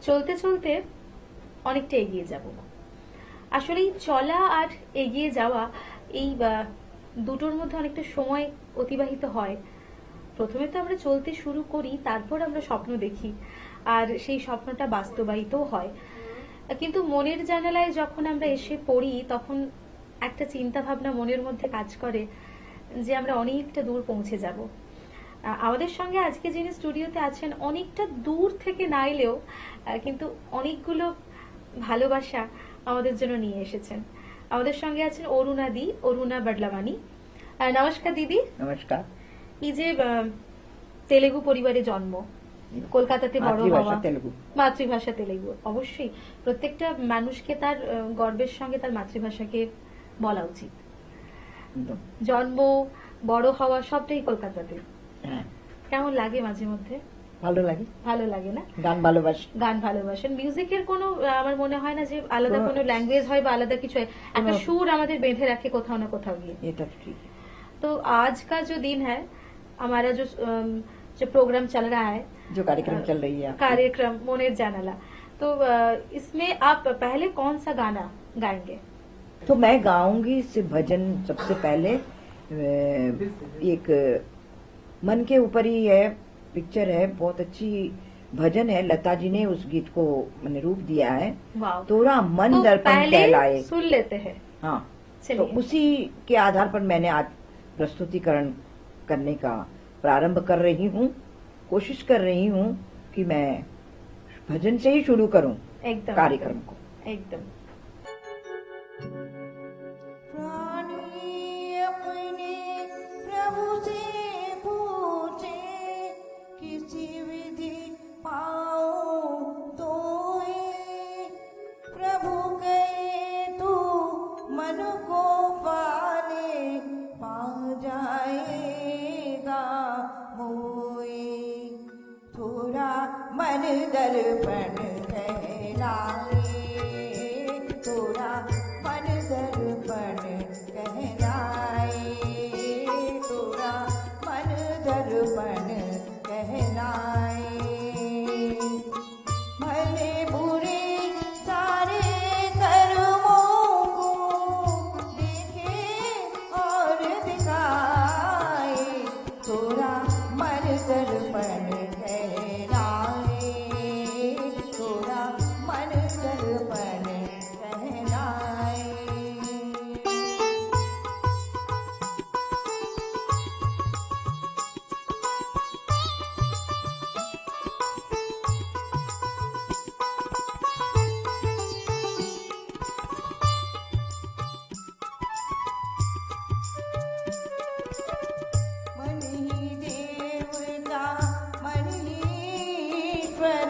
চলতে চলতে অনেকটা এগিয়ে যাব। আসলে এই চলা আর এগিয়ে যাওয়া এই দুটোর মধ্যে অনেকটা সময় অতিবাহিত হয়। প্রথমে তো আমরা চলতে শুরু করি, তারপর আমরা স্বপ্ন দেখি, আর সেই স্বপ্নটা বাস্তবায়িতও হয়। কিন্তু মনের জানালায় যখন আমরা এসে পড়ি, তখন একটা চিন্তা ভাবনা মনের মধ্যে কাজ করে যে আমরা অনেকটা দূর পৌঁছে যাব। আমাদের সঙ্গে আজকে যিনি স্টুডিওতে আছেন, অনেকটা দূর থেকে না এলেও কিন্তু অনেকগুলো ভালোবাসা আমাদের জন্য নিয়ে এসেছেন। আমাদের সঙ্গে আছেন অরুণা দি, অরুণা বাডলামানি। নমস্কার দিদি। নমস্কার। এই যে তেলেগু পরিবারে জন্ম, কলকাতাতে বড় হওয়া, মাতৃভাষা তেলেগু, অবশ্যই প্রত্যেকটা মানুষকে তার গর্বের সঙ্গে তার মাতৃভাষাকে বলা উচিত। জন্ম, বড় হওয়া সবটাই কলকাতাতে। কেমন লাগে মাঝে মধ্যে? ভালো লাগে। ভালো লাগে না? গান ভালোবাসি। গান ভালোবাসেন। মিউজিকের কোনো আমার মনে হয় না যে আলাদা কোনো ল্যাঙ্গুয়েজ হয় বা আলাদা কিছু হয়, একটা সুর আমাদের বেঁধে রাখে কোথাও না কোথাও গিয়ে। এটা ঠিক। तो आज का जो दिन है, हमारा जो प्रोग्राम चल रहा है, जो कार्यक्रम चल रही है, कार्यक्रम मोनेर जानाला, तो इसमें आप पहले कौन सा गाना गाएंगे? तो मैं गाऊंगी भजन। सबसे पहले एक मन के ऊपर ही है, पिक्चर है, बहुत अच्छी भजन है। लता जी ने उस गीत को मैंने रूप दिया है। तोरा मन तो दर्पण कहलाए। सुन लेते हैं। हाँ, तो उसी के आधार पर मैंने आज प्रस्तुतिकरण करने का प्रारंभ कर रही हूँ। कोशिश कर रही हूँ कि मैं भजन से ही शुरू करूँ कार्यक्रम को। एकदम प्रभु से पूछे किसी विधि पाओ तो प्रभु कहे तू मन को पाले पा जाएगा मोए। थोड़ा मन दर्पण कहलाए, थोड़ा मन दर्पण कहलाए, थोड़ा मन दर्पण कहलाए। भले बुरे सारे कर्मों को देखे और दिखाए, थोड़ा मन दर्पण कहलाए, थोड़ा मन दर्पण कहलाए। मन ही देवता मन ही ईश्वर,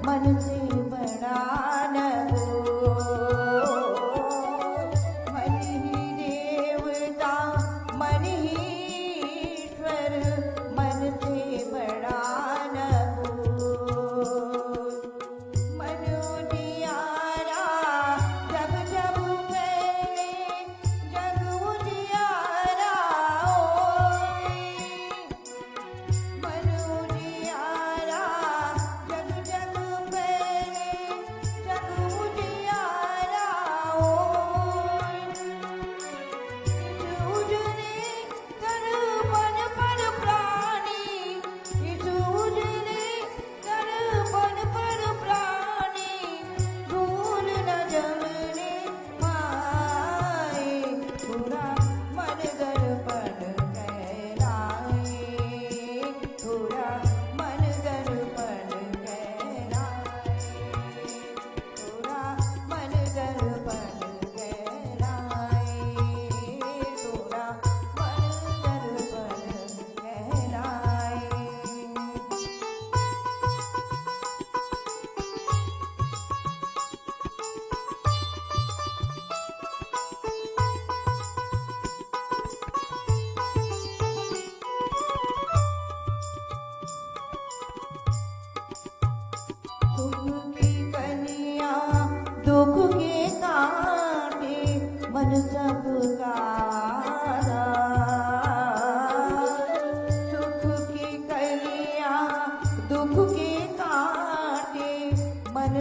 मन से बड़ा न हो। मन ही देवता मन ही ईश्वर, मन से बड़ा न हो। मन उजियारा जब जब फैले, जग उजियारा होए। मन उजियारा जग जग फैले, जग उजियारा होए। उजले दर्पण पर प्राणी, इस उजले दर्पण पर प्राणी, धूल न जमने पाए। थोड़ा मन दर्पण कहलाए, थोड़ा मन दर्पण कहलाए, थोड़ा मन दर्पण कहलाए, थोड़ा मन दर्पण कहलाए। दुख की कलियां दुख के कांटे, मन सब कारा। सुख की कलियां दुख के कांटे, मन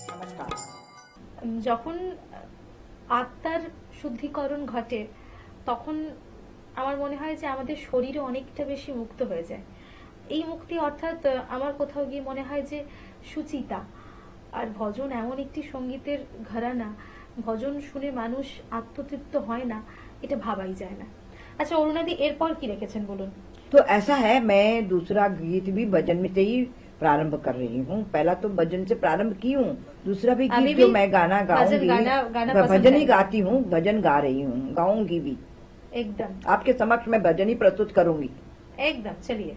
नमस्कार। যখন আত্মার শুদ্ধিকরণ ঘটে তখন আমার মনে হয় যে আমাদের শরীরে অনেকটা বেশি মুক্ত হয়ে যায়। এই মুক্তি অর্থাৎ আমার কোথাও গিয়ে মনে হয় যে সুচিতা। আর ভজন এমন একটি সঙ্গীতের ঘরানা, ভজন শুনে মানুষ আত্মতৃপ্ত হয় না, এটা ভাবাই যায় না। আচ্ছা অরুণাদি, এরপর কি রেখেছেন বলুন। तो ऐसा है, मैं दूसरा गीत भी भजन में से ही प्रारंभ कर रही हूँ। पहला तो भजन से प्रारंभ की हूँ, दूसरा भी अभी गीत भी जो मैं गाना गाऊंगी, गाना पसंद भजन है। ही गाती हूँ, भजन गा रही हूँ, गाऊंगी भी। एकदम आपके समक्ष मैं भजन ही प्रस्तुत करूंगी। एकदम, चलिए।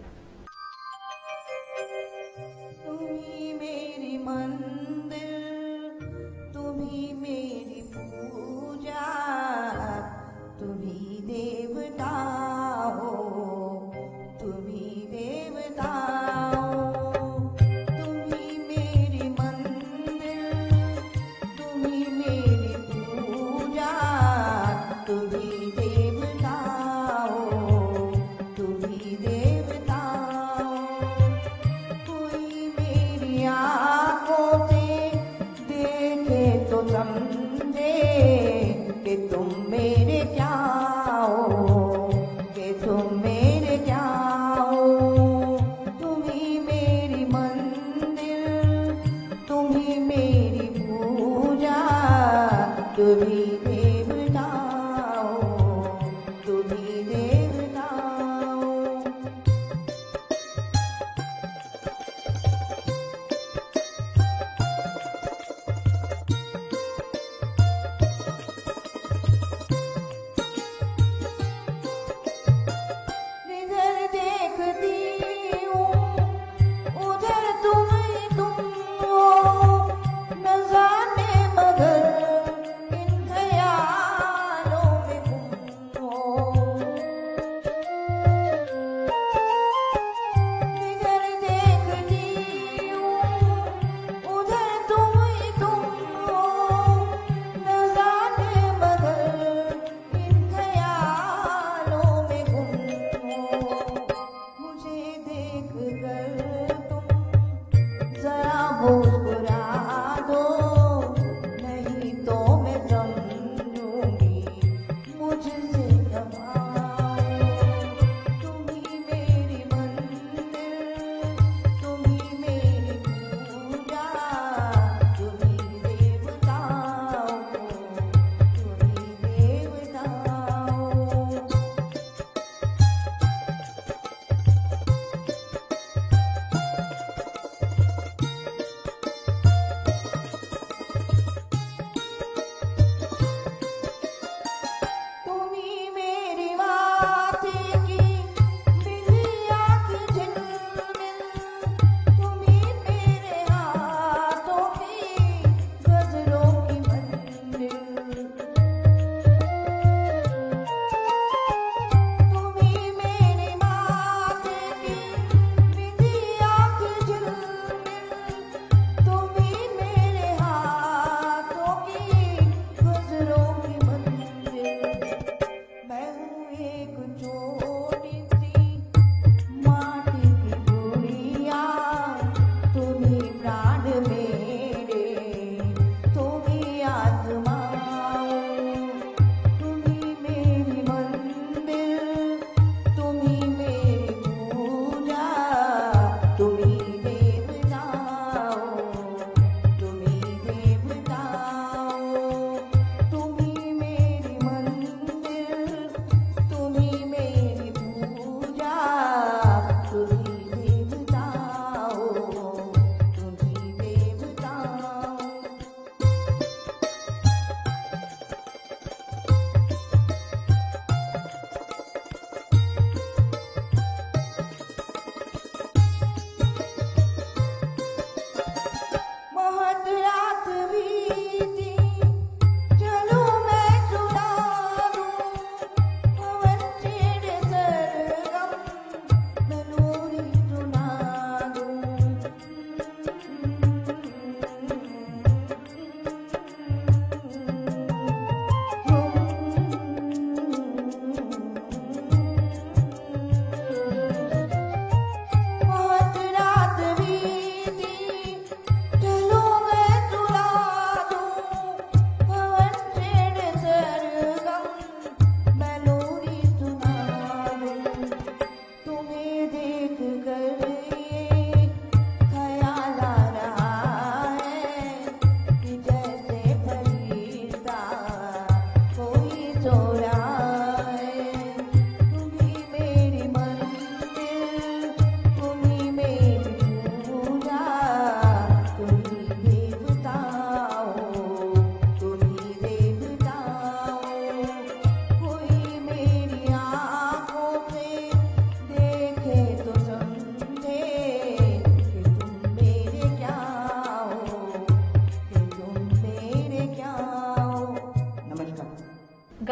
तुम्ही मेरी मंदिर, तुम्ही मेरी पूजा, तुम्ही देवता हो, तुम्ही देवता हो। तुम्ही मेरी मंदिर, तुम्ही मेरी पूजा, तुम्ही देवता हो, तुम्ही देवता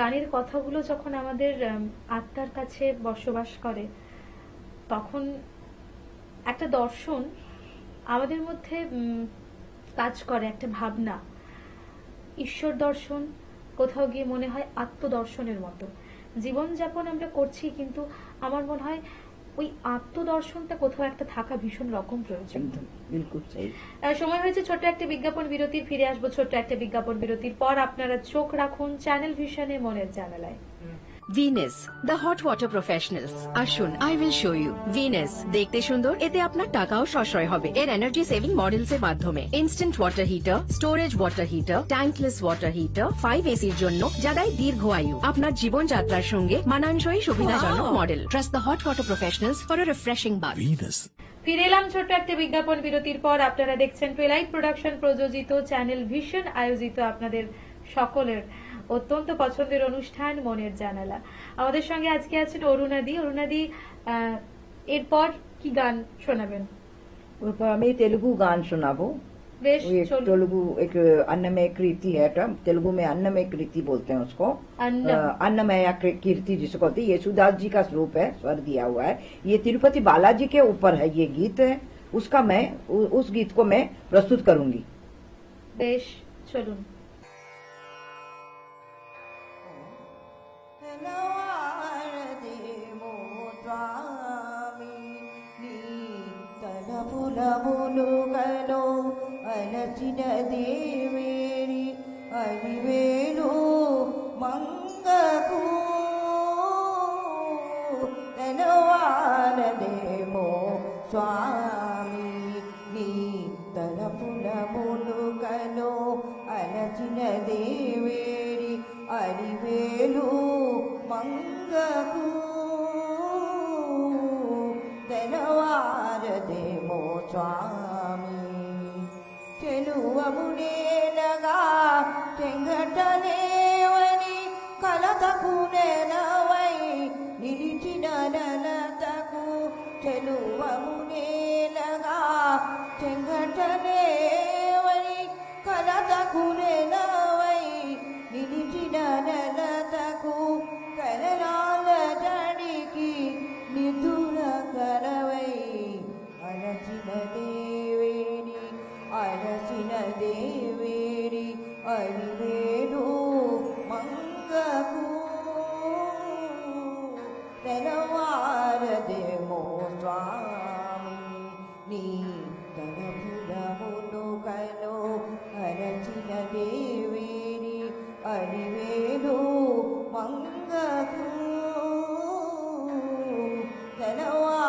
গানের কথাগুলো যখন আমাদের আত্মার কাছে বসবাস করে, তখন একটা দর্শন আমাদের মধ্যে কাজ করে, একটা ভাবনা, ঈশ্বর দর্শন, কোথাও গিয়ে মনে হয় আত্মদর্শনের মতো জীবনযাপন আমরা করছি, কিন্তু আমার মনে হয় ওই আত্মদর্শনটা কোথাও একটা থাকা ভীষণ রকম প্রয়োজন। एकदम बिल्कुल सही। সময় হয়েছে ছোট্ট একটা বিজ্ঞাপন বিরতির। ফিরে আসবো ছোট্ট একটা বিজ্ঞাপন বিরতির পর। আপনারা চোখ রাখুন চ্যানেল ভিশনে, মনের জানালায়। Venus the hot water professionals. আসুন, I will show you. Venus দেখতে সুন্দর, এতে আপনার টাকাও সাশ্রয় হবে এর এনার্জি সেভিং মডেলস এর মাধ্যমে। Instant water heater, storage water heater, tankless water heater, 5 এসির জন্য, যা দেয় দীর্ঘ আয়ু। আপনার জীবনযাত্রার সঙ্গে মানানসই সুবিধাজনক model. Trust the hot water professionals for a refreshing bath. Venus. ফিরে এলাম ছোট্ট একটা বিজ্ঞাপন বিরতির পর। আপনারা দেখছেন টুইলাইট প্রোডাকশন প্রযোজিত, চ্যানেল ভিশন আয়োজিত আপনাদের সকলের অত্যন্ত পছন্দের অনুষ্ঠান মনের জানালা। আমাদের সঙ্গে আজকে আছেন অরুণাদি। অরুণাদি, এরপর কি গান শোনাবেন? ऊपर हमें तेलुगु गान सुनाबो। বেশ, वो एक চলুন। तेलुगु एक अन्नमय कीर्ति है टर्म, तेलुगु में अन्नमय कीर्ति बोलते हैं उसको। अन्नम। अन्नमय कीर्ति जिसको कहते हैं, येसुदास जी का स्वरूप है, स्वर दिया हुआ है। ये तिरुपति बालाजी के ऊपर है ये गीत है, उसका मैं उस गीत को मैं प्रस्तुत करूंगी। বেশ, চলুন। తలపులములుగలో అలచిన దేవేరి అలివేలు మంగకు తెలవారదేమో స్వామి నీ తలపులములుగలో అలచిన దేవేరి అలివేలు మంగకు తెలవారదేమో స్వామి చెలువమునేనగా చెంగటనేవని కలతకు నెలవై నిలిచిన నలతకు చెలువమునేనగా చెంగటనేవని కలతకు నెలవై నిలిచిన నలతకు కలలాల జడికి నిధుల కరవై అలసిన దేవేరి అలసిన దేవేరి అలివేలు మంగకు తెలవారదేమో స్వామి నీ తలపులములుగలో అలచిన దేవేరి అలివేలు మంగకు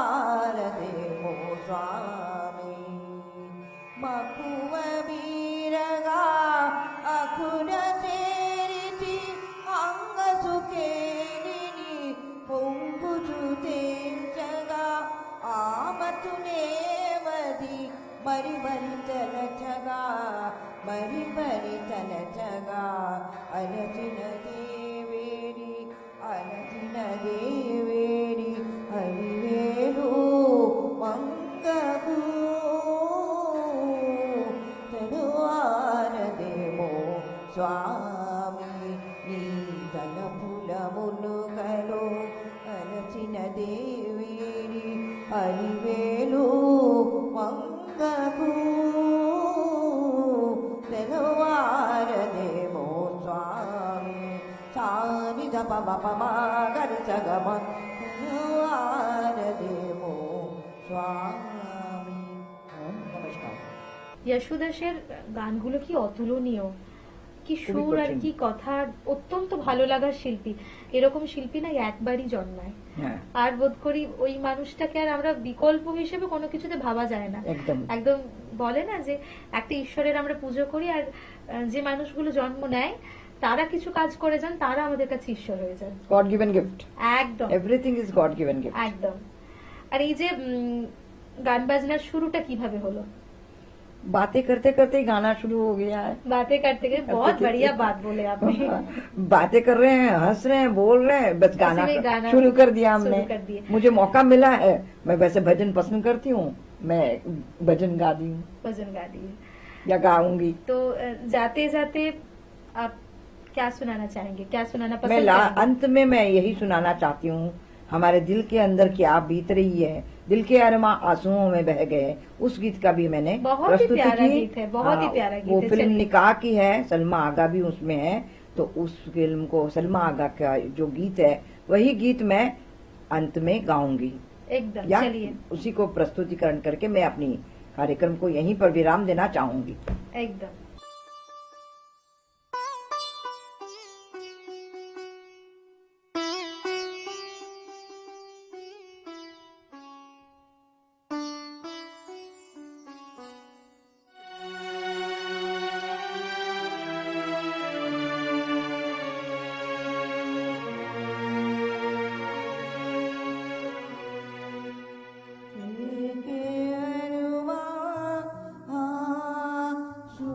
తెలవారదేమో స్వామి మక్కువ వీరగా అఖుర చేరిచి అంగసుకేలిని పొంగుచు తేల్చగా ఆమతునేవది మరి మరి తలచగా మరి మరి తలచగా అలచిన దేవేరి అలచిన దేవేరి అలివేలు మంగకు తెలవారదేమో స్వామి నీ తలపులములుగలో అలచిన దేవేరి అలివేలు మంగకు తెలవారదేమో స్వామి సాని ధప గరి సగమ తెలవారదేమో স্বামী। নমস্কার। যশোদাসের গানগুলো কি অতুলনীয়, কি খুবই সুর আর কঠিন। কি কথা, অত্যন্ত ভালো লাগার শিল্পী। এরকম শিল্পী না একবারই জন্মায়, হ্যাঁ, আর বোধ করি ওই মানুষটাকে আর আমরা বিকল্প হিসেবে কোনো কিছুতে ভাবা যায় না। একদম একদম বলে না যে একটা ঈশ্বরের আমরা পুজো করি, আর যে মানুষগুলো জন্ম নেয় তারা কিছু কাজ করে যান, তারা আমাদের কাছে ঈশ্বর হয়ে যান। गॉड गिवन गिफ्ट, একদম everything is God given gift. একদম। আর এই যে গান বাজনার শুরুটা কিভাবে হলো? बातें करते करते ही गाना शुरू हो गया है। बातें करते गए, बहुत बढ़िया बात बोले आपने। बातें कर रहे हैं, हंस रहे हैं, बोल रहे हैं, बस गाना में गाना शुरू कर दिया शुरू हमने। कर दिया। मुझे मौका मिला है, मैं वैसे भजन पसंद करती हूँ, मैं भजन गा दी हूँ भजन गा दिए। या गाऊंगी। तो जाते जाते आप क्या सुनाना चाहेंगे, क्या सुनाना मैं पसंद करेंगे? अंत में मैं यही सुनाना चाहती हूँ, हमारे दिल के अंदर क्या बीत रही है, दिल के अरमा आंसुओं में बह गए, उस गीत का भी मैंने बहुत ही प्रस्तुति प्यारा की। गीत है, बहुत ही हाँ, प्यारा गीत वो है। फिल्म चलिए। निकाह की है, सलमा आगा भी उसमें है, तो उस फिल्म को सलमा आगा का जो गीत है वही गीत मैं अंत में गाऊंगी, एकदम, या चलिए उसी को प्रस्तुतिकरण करके मैं अपनी कार्यक्रम को यहीं पर विराम देना चाहूंगी। एकदम। के अरवा आंसू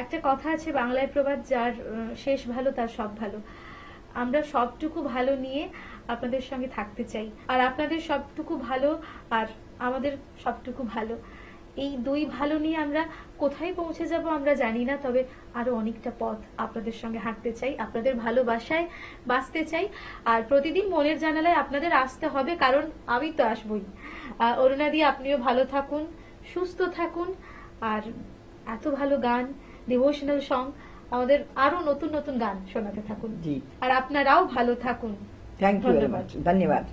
একটা কথা আছে বাংলায় প্রবাদ, যার শেষ ভালো তার সব ভালো। আমরা সবটুকু ভালো নিয়ে আপনাদের সঙ্গে থাকতে চাই, আর আপনাদের সবটুকু ভালো আর আমাদের সবটুকু ভালো, এই দুই ভালো নিয়ে আমরা কোথায় পৌঁছে যাব আমরা জানি না, তবে আরো অনেকটা পথ আপনাদের সঙ্গে হাঁটতে চাই, আপনাদের ভালোবাসায় বাঁচতে চাই। আর প্রতিদিন মনের জানালায় আপনাদের আসতে হবে, কারণ আমি তো আসবই। অরুণাদি, আপনিও ভালো থাকুন, সুস্থ থাকুন, আর এত ভালো গান, ডিভোশনাল সং, আমাদের আরো নতুন নতুন গান শোনাতে থাকুন। জি। আর আপনারাও ভালো থাকুন। थैंक यू वेरी ধন্যবাদ। मच, धन्यवाद।